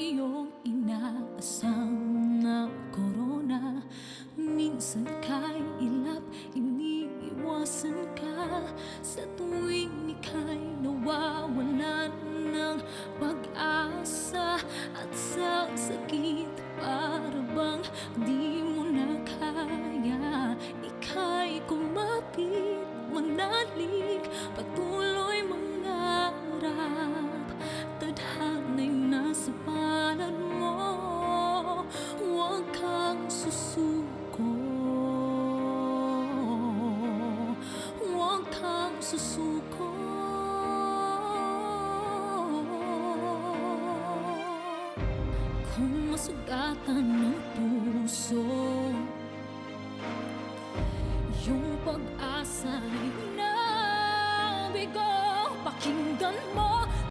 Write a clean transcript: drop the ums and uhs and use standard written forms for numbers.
iyong inaasam na korona. Minsan ka'y ilap, iniiwasan ka. Sa tuwing ika'y nawawalan ng pag-asa. At sa sakit para bang di mo na kaya, ika'y kumapit, manalig, patuloy mangarap. Tadhana'y nasa palad mo, huwag kang susuko, huwag kang susuko. Kung masugatan ng puso, yung pag-asa'y nabigo, pakinggan mo